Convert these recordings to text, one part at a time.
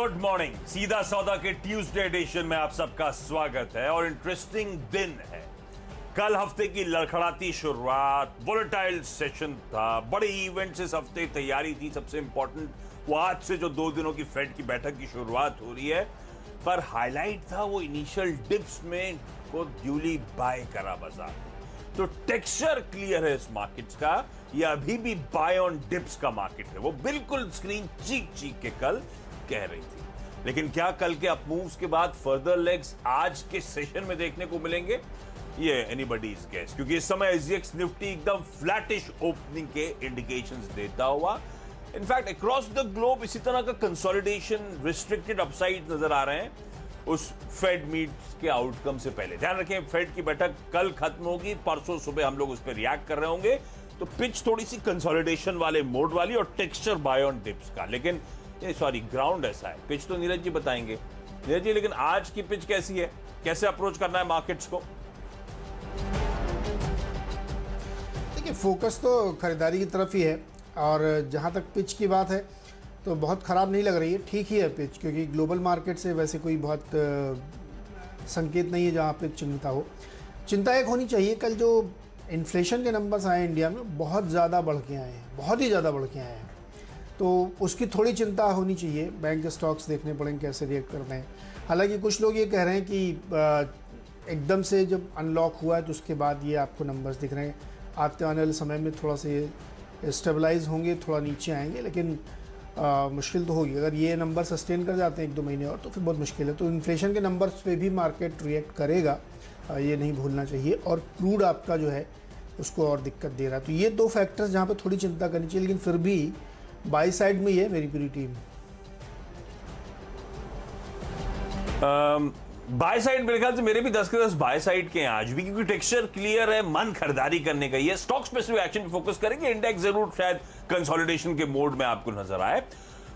Good morning. सीधा सौदा के ट्यूसडे एडिशन में आप सबका स्वागत है और इंटरेस्टिंग दिन है। कल हफ्ते की लड़खड़ाती शुरुआत, वोलेटाइल सेशन था, बड़े इवेंट्स इस हफ्ते तैयारी थी। सबसे इंपॉर्टेंट वो आज से जो 2 दिनों की फेड की बैठक की शुरुआत हो रही है, पर हाईलाइट था वो इनिशियल डिप्स में को ड्यूली बाय करा बाजार। तो टेक्सचर क्लियर है इस मार्केट का, ये अभी भी बाय ऑन डिप्स का मार्केट है। वो बिल्कुल स्क्रीन चीख चीख के कल कह रही थी। लेकिन क्या कल के अप मूव्स के बाद फर्दर लेग्स आज के सेशन में देखने को मिलेंगे? ये एनीबॉडीज गेस, क्योंकि इस समय एसजीएक्स निफ्टी एकदम फ्लैटिश ओपनिंग के इंडिकेशंस देता हुआ, इनफैक्ट अक्रॉस द ग्लोब इसी तरह का कंसोलिडेशन, रिस्ट्रिक्टेड अपसाइड नजर आ रहे हैं उस फेड मीट के आउटकम से पहले। ध्यान रखें, फेड की बैठक कल खत्म होगी, परसों सुबह हम लोग उस पर रिएक्ट कर रहे होंगे। तो पिच थोड़ी सी कंसोलिडेशन वाले मोड वाली और टेक्सचर बाय ऑन डिप्स का, लेकिन सॉरी ग्राउंड ऐसा है। पिच तो नीरज जी बताएंगे। नीरज जी, लेकिन आज की पिच कैसी है, कैसे अप्रोच करना है मार्केट्स को? देखिए, फोकस तो खरीदारी की तरफ ही है और जहाँ तक पिच की बात है तो बहुत ख़राब नहीं लग रही है, ठीक ही है पिच, क्योंकि ग्लोबल मार्केट से वैसे कोई बहुत संकेत नहीं है जहाँ पे चिंता हो। चिंता एक होनी चाहिए, कल जो इन्फ्लेशन के नंबर्स आए इंडिया में बहुत ज़्यादा बढ़ के आए हैं, बहुत ही ज़्यादा बढ़ के आए हैं, तो उसकी थोड़ी चिंता होनी चाहिए। बैंक के स्टॉक्स देखने पड़ेंगे कैसे रिएक्ट करते हैं। हालांकि कुछ लोग ये कह रहे हैं कि एकदम से जब अनलॉक हुआ है तो उसके बाद ये आपको नंबर्स दिख रहे हैं, आते आने वाले समय में थोड़ा सा ये स्टेबलाइज होंगे, थोड़ा नीचे आएंगे, लेकिन मुश्किल तो होगी। अगर ये नंबर सस्टेन कर जाते हैं 1-2 महीने और, तो फिर बहुत मुश्किल है। तो इन्फ्लेशन के नंबर्स पे भी मार्केट रिएक्ट करेगा, ये नहीं भूलना चाहिए। और क्रूड आपका जो है उसको और दिक्कत दे रहा है। तो ये 2 फैक्टर्स जहाँ पे थोड़ी चिंता करनी चाहिए, लेकिन फिर भी बाई साइड में ही है मेरी पूरी टीम। बाय साइड मेरे ख्याल से मेरे भी 10 के 10 बाय साइड के हैं आज भी, क्योंकि टेक्सचर क्लियर है, मन खरीदारी करने का ही है। स्टॉक स्पेसिफिक एक्शन पे फोकस करेंगे, इंडेक्स जरूर शायद कंसोलिडेशन के मोड में आपको नजर आए।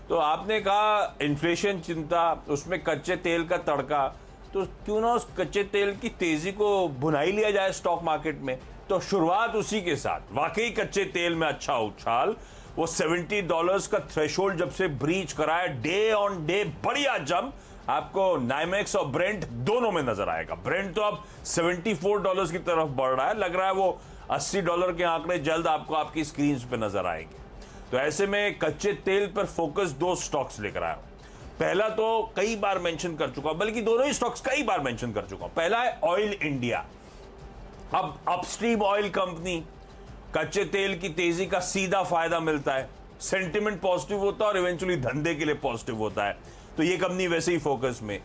तो आपने कहा इन्फ्लेशन चिंता, उसमें कच्चे तेल का तड़का, तो क्यों ना उस कच्चे तेल की तेजी को भुनाई लिया जाए स्टॉक मार्केट में। तो शुरुआत उसी के साथ, वाकई कच्चे तेल में अच्छा उछाल, वो $70 का थ्रेशोल्ड जब से ब्रीच कराया, डे ऑन डे बढ़िया जंप आपको नाइमेक्स और ब्रेंट दोनों में नजर आएगा। ब्रेंट तो अब $74 की तरफ बढ़ रहा है, लग रहा है वो $80 के आंकड़े जल्द आपको आपकी स्क्रीन पे नजर आएंगे। तो ऐसे में कच्चे तेल पर फोकस 2 स्टॉक्स लेकर आया हूं। पहला तो कई बार मेंशन कर चुका हूं, बल्कि दोनों ही स्टॉक्स कई बार मेंशन कर चुका हूं। पहला है ऑयल इंडिया। अब अपस्ट्रीम ऑयल कंपनी, कच्चे तेल की तेजी का सीधा फायदा मिलता है, सेंटिमेंट पॉजिटिव होता है और इवेंचुअली धंधे के लिए पॉजिटिव होता है। तो ये कंपनी वैसे ही फोकस में,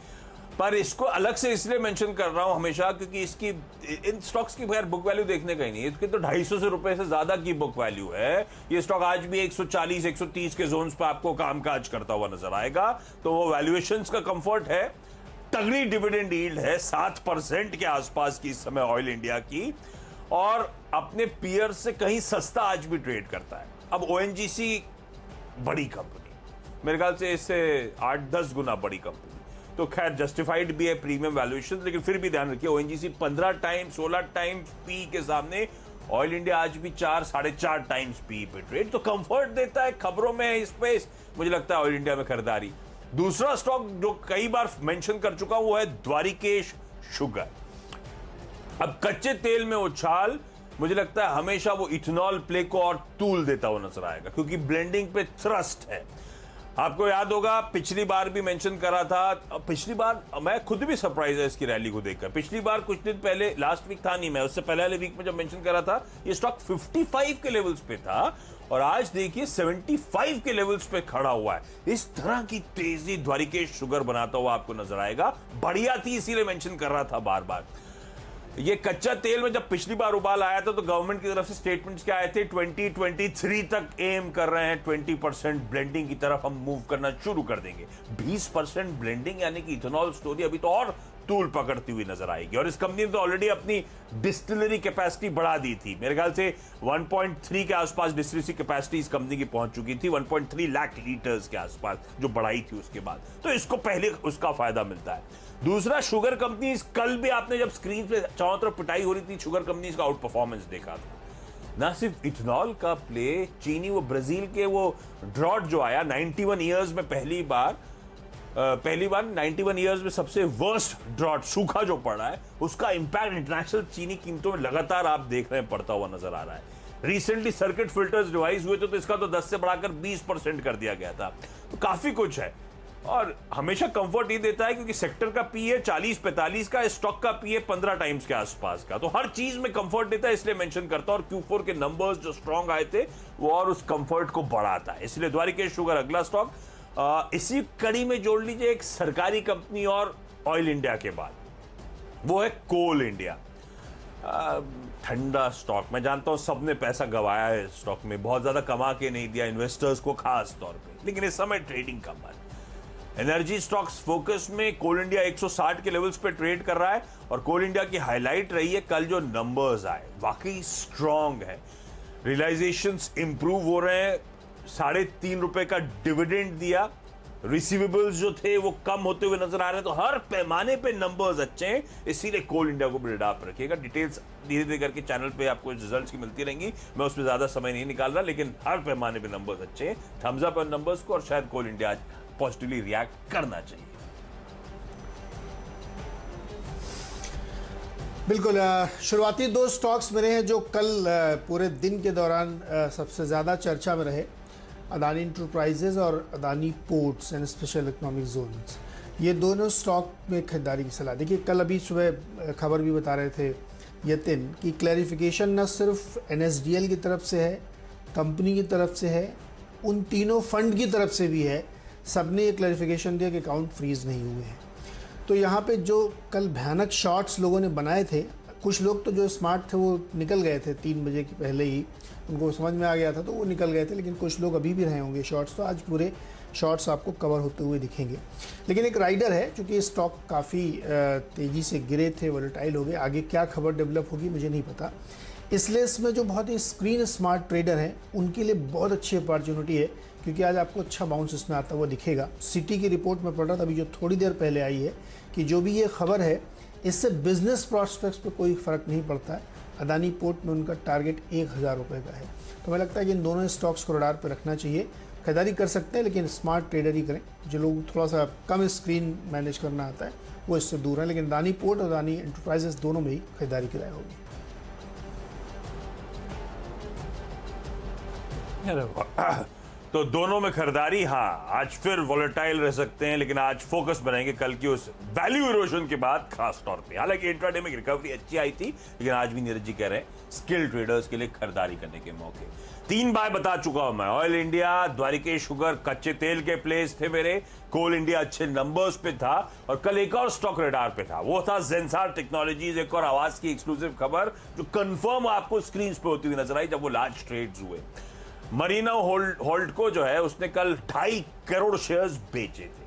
पर इसको अलग से इसलिए मेंशन कर रहा हूं हमेशा क्योंकि इसकी, इन स्टॉक्स की खैर बुक वैल्यू देखने का ही नहीं है, इसके तो 250 रुपए से ज्यादा की बुक वैल्यू है। ये स्टॉक आज भी 140-130 के जोन्स पर आपको कामकाज करता हुआ नजर आएगा। तो वो वैल्यूएशंस का कंफर्ट है, तगड़ी डिविडेंड यील्ड है 7% के आसपास की इस समय ऑयल इंडिया की, और अपने पीयर से कहीं सस्ता आज भी ट्रेड करता है। अब ओएनजीसी बड़ी कंपनी, मेरे ख्याल से इससे 8-10 गुना बड़ी कंपनी, तो खैर जस्टिफाइड भी है प्रीमियम वैल्यूएशन, लेकिन फिर भी ध्यान रखिए ओएनजीसी 15 टाइम्स 16 टाइम्स पी के सामने ऑयल इंडिया आज भी 4-4.5 टाइम्स पी पे ट्रेड, तो कंफर्ट देता है। खबरों में है स्पेस, मुझे लगता है ऑयल इंडिया में खरीदारी। दूसरा स्टॉक जो कई बार मेंशन कर चुका हूं वो है द्वारिकेश शुगर। अब कच्चे तेल में उछाल, मुझे लगता है हमेशा वो इथेनॉल प्ले को और तूल देता हुआ नजर आएगा, क्योंकि ब्लेंडिंग पे थ्रस्ट है। आपको याद होगा पिछली बार भी मेंशन करा था, पिछली बार मैं खुद भी सरप्राइज है इसकी रैली को देखकर। पिछली बार कुछ दिन पहले, लास्ट वीक था नहीं मैं, उससे पहले वाले वीक में जब मेंशन करा था, ये स्टॉक 55 के लेवल्स पे था और आज देखिए 75 के लेवल्स पे खड़ा हुआ है। इस तरह की तेजी द्वारिकेश शुगर बनाता हुआ आपको नजर आएगा। बढ़िया थी, इसीलिए मेंशन कर रहा था बार बार। ये कच्चा तेल में जब पिछली बार उबाल आया था तो गवर्नमेंट की तरफ से स्टेटमेंट्स क्या आए थे, 2023 तक एम कर रहे हैं 20% ब्लेंडिंग की तरफ हम मूव करना शुरू कर देंगे। 20% ब्लेंडिंग यानी कि इथेनॉल स्टोरी अभी तो और तूल पकड़ती हुई नजर आएगी। और इस कंपनी ने तो ऑलरेडी अपनी डिस्टिलरी कैपेसिटी बढ़ा दी थी, मेरे ख्याल से 1.3 के आसपास डिस्टिलरी कैपेसिटी इस कंपनी की पहुंच चुकी थी, 1.3 लाख लीटर्स के आसपास जो बढ़ाई थी उसके बाद, तो इसको पहले उसका फायदा मिलता है। दूसरा, शुगर कंपनीज, कल भी आपने जब स्क्रीन पे चारों तरफ पिटाई हो रही थी, शुगर कंपनीज का आउट परफॉर्मेंस देखा था। ना सिर्फ इथेनॉल का प्ले, चीनी, वो ब्राजील के वो ड्रॉट जो आया 91 ईयर्स में पहली बार, पहली बार 91 ईयर्स में सबसे वर्स्ट ड्रॉट, सूखा जो पड़ा है, उसका इंपैक्ट इंटरनेशनल चीनी कीमतों में लगातार आप देख रहे हैं पड़ता हुआ नजर आ रहा है। रिसेंटली सर्किट फिल्टर्स डिवाइस हुए थे तो इसका तो 10 से बढ़ाकर 20% कर दिया गया था। तो काफी कुछ है और हमेशा कंफर्ट ये देता है क्योंकि सेक्टर का पीए 40-45 का, स्टॉक का पीए 15 टाइम्स के आसपास का, तो हर चीज में कंफर्ट देता है, इसलिए मेंशन करता हूं। और Q4 के नंबर्स जो स्ट्रांग आए थे वो और उस कंफर्ट को बढ़ाता है, इसलिए द्वारिकेश शुगर अगला स्टॉक। इसी कड़ी में जोड़ लीजिए एक सरकारी कंपनी और ऑयल इंडिया के बाद, वो है कोल इंडिया। ठंडा स्टॉक, मैं जानता हूं सबने पैसा गवाया है स्टॉक में, बहुत ज्यादा कमा के नहीं दिया इन्वेस्टर्स को खास तौर पे, लेकिन इस समय ट्रेडिंग कम है। एनर्जी स्टॉक्स फोकस में कोल इंडिया 160 के लेवल्स पे ट्रेड कर रहा है और कोल इंडिया की हाईलाइट रही है कल जो नंबर्स आए, वाकई स्ट्रांग है, रियलाइजेशंस इंप्रूव हो रहे हैं, 3.5 रुपए का डिविडेंड दिया, रिसीवेबल्स जो थे वो कम होते हुए नजर आ रहे हैं, तो हर पैमाने पे नंबर्स अच्छे हैं, इसीलिए कोल इंडिया को बिल्ड अप रखिएगा। डिटेल्स धीरे धीरे करके चैनल पे आपको रिजल्ट्स की मिलती रहेंगी, मैं उसमें ज्यादा समय नहीं निकाल रहा, लेकिन हर पैमाने पे नंबर्स अच्छे हैं। थम्स अप ऑन नंबर्स को, और शायद कोल इंडिया आज पॉजिटिवली रिएक्ट करना चाहिए। बिल्कुल, शुरुआती 2 स्टॉक्स मेरे हैं जो कल पूरे दिन के दौरान सबसे ज़्यादा चर्चा में रहे, अदानी इंटरप्राइजेज और Adani ports and special economic zones. ये दोनों स्टॉक में खरीदारी की सलाह। देखिए, कल अभी सुबह खबर भी बता रहे थे यतिन कि क्लैरिफिकेशन न सिर्फ NSDL की तरफ से है, कंपनी की तरफ से है, उन तीनों फंड की तरफ से भी है, सबने ये क्लैरिफिकेशन दिया कि अकाउंट फ्रीज नहीं हुए हैं। तो यहाँ पे जो कल भयानक शॉट्स लोगों ने बनाए थे, कुछ लोग तो जो स्मार्ट थे वो निकल गए थे 3 बजे के पहले ही, उनको समझ में आ गया था तो वो निकल गए थे, लेकिन कुछ लोग अभी भी रहे होंगे शॉर्ट्स, तो आज पूरे शॉर्ट्स आपको कवर होते हुए दिखेंगे। लेकिन एक राइडर है, चूँकि स्टॉक काफ़ी तेज़ी से गिरे थे, वोलेटाइल हो गए, आगे क्या खबर डेवलप होगी मुझे नहीं पता, इसलिए इसमें जो बहुत ही स्क्रीन स्मार्ट ट्रेडर हैं उनके लिए बहुत अच्छी अपॉर्चुनिटी है, क्योंकि आज आपको अच्छा बाउंस इसमें आता हुआ दिखेगा। सिटी की रिपोर्ट में पढ़ रहा था अभी जो थोड़ी देर पहले आई है कि जो भी ये खबर है इससे बिजनेस प्रॉस्पेक्ट्स पे कोई फ़र्क नहीं पड़ता है। अदानी पोर्ट में उनका टारगेट 1000 रुपये का है, तो मुझे लगता है कि इन दोनों स्टॉक्स को रडार पर रखना चाहिए। खरीदारी कर सकते हैं लेकिन स्मार्ट ट्रेडर ही करें, जो लोग थोड़ा सा कम स्क्रीन मैनेज करना आता है वो इससे दूर है, लेकिन अदानी पोर्ट और अदानी एंटरप्राइजेस दोनों में ही खरीदारी की राय होगी। तो दोनों में खरीदारी, हाँ आज फिर वॉलेटाइल रह सकते हैं, लेकिन आज फोकस बनाएंगे कल की उस वैल्यू इरोजन के बाद खास तौर पे। हालांकि इंट्राडे में रिकवरी अच्छी आई थी, लेकिन आज भी नीरज जी कह रहे हैं स्किल ट्रेडर्स के लिए खरीदारी करने के मौके। 3 बार बता चुका हूं मैं, ऑयल इंडिया, द्वारिकेश शुगर कच्चे तेल के प्लेस थे मेरे, कोल इंडिया अच्छे नंबर्स पे था, और कल एक और स्टॉक रडार पे था, वो था जेंसार टेक्नोलॉजीज। एक और आवाज की एक्सक्लूसिव खबर जो कंफर्म आपको स्क्रीन पे होती हुई नजर आई जब वो लार्ज ट्रेड्स हुए। मरीना होल्ड को जो है उसने कल 2.5 करोड़ शेयर्स बेचे थे,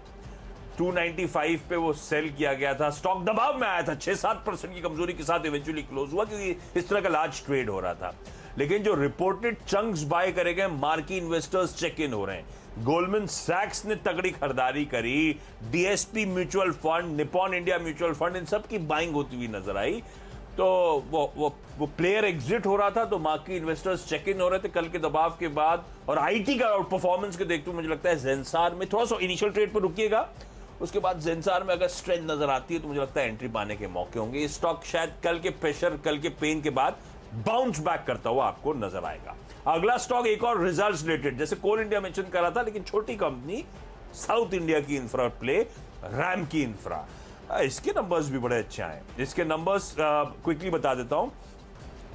295 पे वो सेल किया गया था, स्टॉक दबाव में आया था, 6-7% की कमजोरी के साथ इवेंचुअली क्लोज हुआ क्योंकि इस तरह का लार्ज ट्रेड हो रहा था। लेकिन जो रिपोर्टेड चंक्स बाय करे गए, मार्की इन्वेस्टर्स चेक इन हो रहे हैं। गोल्डमैन सैक्स ने तगड़ी खरीदारी करी, DSP mutual fund, Nippon India mutual fund, इन सब की बाइंग होती हुई नजर आई। तो वो प्लेयर एग्जिट हो रहा था, तो मार्की इन्वेस्टर्स चेक इन हो रहे थे कल के दबाव के बाद। और आईटी का परफॉर्मेंस के देखते हुए मुझे लगता है जेंसार में थोड़ा सा इनिशियल ट्रेड पर रुकिएगा, उसके बाद जेंसार में अगर स्ट्रेंथ नजर आती है तो मुझे लगता है एंट्री पाने के मौके होंगे। ये स्टॉक शायद कल के प्रेशर, कल के पेन के बाद बाउंस बैक करता हुआ आपको नजर आएगा। अगला स्टॉक एक और रिजल्ट्स रिलेटेड, जैसे कोल इंडिया मेंशन कर रहा था, लेकिन छोटी कंपनी साउथ इंडिया की इंफ्रा प्ले, रैम की इंफ्रा, इसके नंबर्स भी बड़े अच्छे आए। इसके नंबर्स क्विकली बता देता हूं,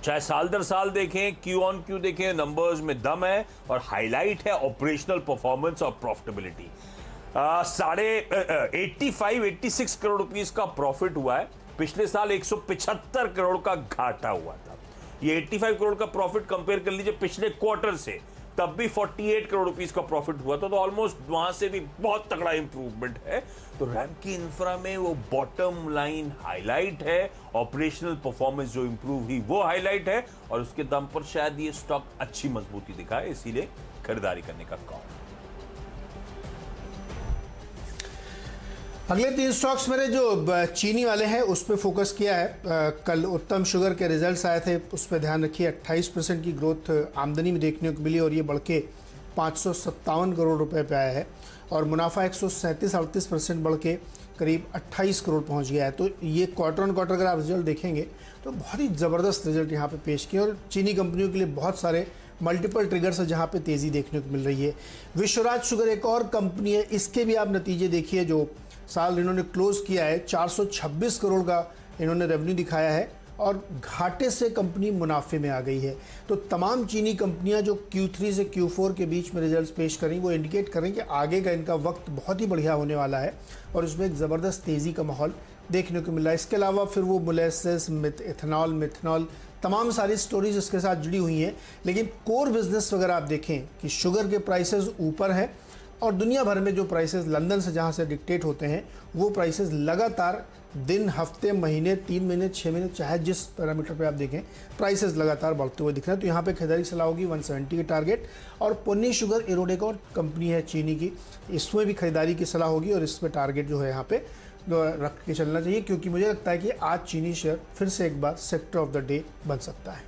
चाहे साल दर साल देखें, क्यू ऑन क्यू देखें, नंबर्स में दम है और हाईलाइट है ऑपरेशनल परफॉर्मेंस और प्रॉफिटेबिलिटी। 86 करोड़ रुपीस का प्रॉफिट हुआ है, पिछले साल 175 करोड़ का घाटा हुआ था। ये 85 करोड़ का प्रॉफिट कंपेयर कर लीजिए पिछले क्वार्टर से, तब भी 48 करोड़ रुपीस का प्रॉफिट हुआ था, तो ऑलमोस्ट वहां से भी बहुत तगड़ा इंप्रूवमेंट है। तो रैम की इंफ्रा में वो बॉटम लाइन हाईलाइट है, ऑपरेशनल परफॉर्मेंस जो इंप्रूव हुई वो हाईलाइट है, और उसके दम पर शायद ये स्टॉक अच्छी मजबूती दिखाए, इसीलिए खरीदारी करने का कॉल। अगले 3 स्टॉक्स मेरे जो चीनी वाले हैं उस पर फोकस किया है। कल उत्तम शुगर के रिजल्ट्स आए थे, उस पर ध्यान रखिए। 28% की ग्रोथ आमदनी में देखने को मिली और ये बढ़ के 557 करोड़ रुपए पे आया है। और मुनाफा 137-38% बढ़ के करीब 28 करोड़ पहुंच गया है। तो ये क्वार्टर ऑन क्वार्टर अगर आप रिजल्ट देखेंगे तो बहुत ही ज़बरदस्त रिजल्ट यहाँ पे पेश किए और चीनी कंपनियों के लिए बहुत सारे मल्टीपल ट्रिगर्स है जहाँ पे तेज़ी देखने को मिल रही है। विश्वराज शुगर एक और कंपनी है, इसके भी आप नतीजे देखिए। जो साल इन्होंने क्लोज किया है 426 करोड़ का इन्होंने रेवेन्यू दिखाया है और घाटे से कंपनी मुनाफे में आ गई है। तो तमाम चीनी कंपनियां जो Q3 से Q4 के बीच में रिजल्ट्स पेश करें वो इंडिकेट करें कि आगे का इनका वक्त बहुत ही बढ़िया होने वाला है और उसमें एक ज़बरदस्त तेज़ी का माहौल देखने को मिल रहा है। इसके अलावा फिर वो मोलेसेस, एथेनॉल, मिथेनॉल, तमाम सारी स्टोरीज इसके साथ जुड़ी हुई हैं। लेकिन कोर बिजनेस अगर आप देखें कि शुगर के प्राइसेस ऊपर है और दुनिया भर में जो प्राइसेस लंदन से जहाँ से डिक्टेट होते हैं वो प्राइसेस लगातार दिन, हफ्ते, महीने, 3 महीने, 6 महीने, चाहे जिस पैरामीटर पे आप देखें प्राइसेस लगातार बढ़ते हुए दिख रहे हैं। तो यहाँ पे खरीदारी की सलाह होगी 170 के टारगेट। और पुन्नी शुगर इरोड एक और कंपनी है चीनी की, इसमें भी खरीदारी की सलाह होगी और इसमें टारगेट जो है यहाँ पे रख के चलना चाहिए, क्योंकि मुझे लगता है कि आज चीनी शेयर फिर से एक बार सेक्टर ऑफ द डे बन सकता है।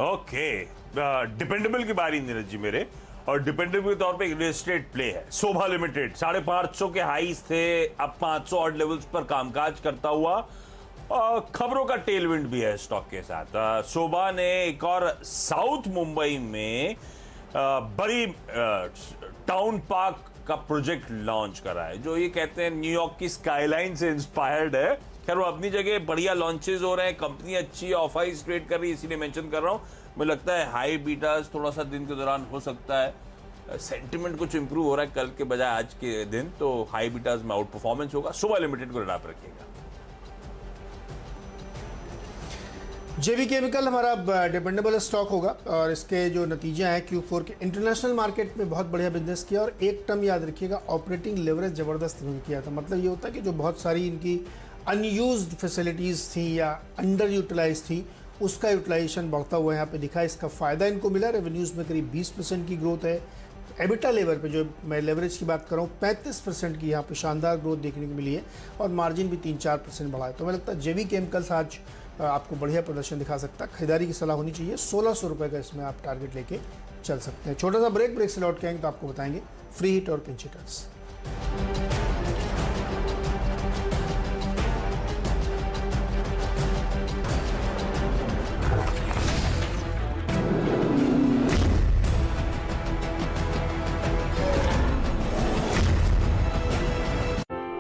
ओके, डिपेंडेबल की बारी नीरज जी मेरे, और डिपेंडेबल के तौर पे एक रियल एस्टेट प्ले है शोभा लिमिटेड। 550 के हाईज थे, अब 500 ऑड लेवल्स पर कामकाज करता हुआ। खबरों का टेलविंड भी है स्टॉक के साथ। शोभा ने एक और साउथ मुंबई में बड़ी टाउन पार्क का प्रोजेक्ट लॉन्च करा है, जो ये कहते हैं न्यूयॉर्क की स्काईलाइन से इंस्पायर्ड है। खैर वो अपनी जगह बढ़िया लॉन्चेस हो रहे हैं, कंपनी अच्छी है, ऑफ हाइज ट्रेड कर रही है, इसीलिए मेंशन कर रहा हूं। मुझे लगता है हाई बीटास थोड़ा सा दिन के दौरान हो सकता है, सेंटिमेंट कुछ इंप्रूव हो रहा है कल के बजाय आज के दिन, तो हाई बीटास में आउट परफॉर्मेंस होगा। शोभा लिमिटेड को रडार रखिएगा। जेवी केमिकल हमारा डिपेंडेबल स्टॉक होगा और इसके जो नतीजे हैं Q4 के इंटरनेशनल मार्केट में बहुत बढ़िया बिजनेस किया। और एक टर्म याद रखिएगा, ऑपरेटिंग लेवरेज ज़बरदस्त इन्होंने किया था। मतलब ये होता है कि जो बहुत सारी इनकी अनयूज्ड फैसिलिटीज़ थी या अंडर यूटिलाइज थी, उसका यूटिलाइजेशन बढ़ता हुआ यहाँ पे दिखा। इसका फ़ायदा इनको मिला। रेवेन्यूज़ में करीब 20% की ग्रोथ है। एबिटा लेवल पे जो मैं लेवरेज की बात कर रहा हूँ 35% की यहाँ पे शानदार ग्रोथ देखने को मिली है और मार्जिन भी 3-4% बढ़ा है। तो मुझे लगता है जेवी केमिकल्स आज आपको बढ़िया प्रदर्शन दिखा सकता है। खरीदारी की सलाह होनी चाहिए। 1600 रुपये का इसमें आप टारगेट लेके चल सकते हैं। छोटा सा ब्रेक से लौट के आएंगे तो आपको बताएंगे फ्री हिट और पिंच हिटर्स।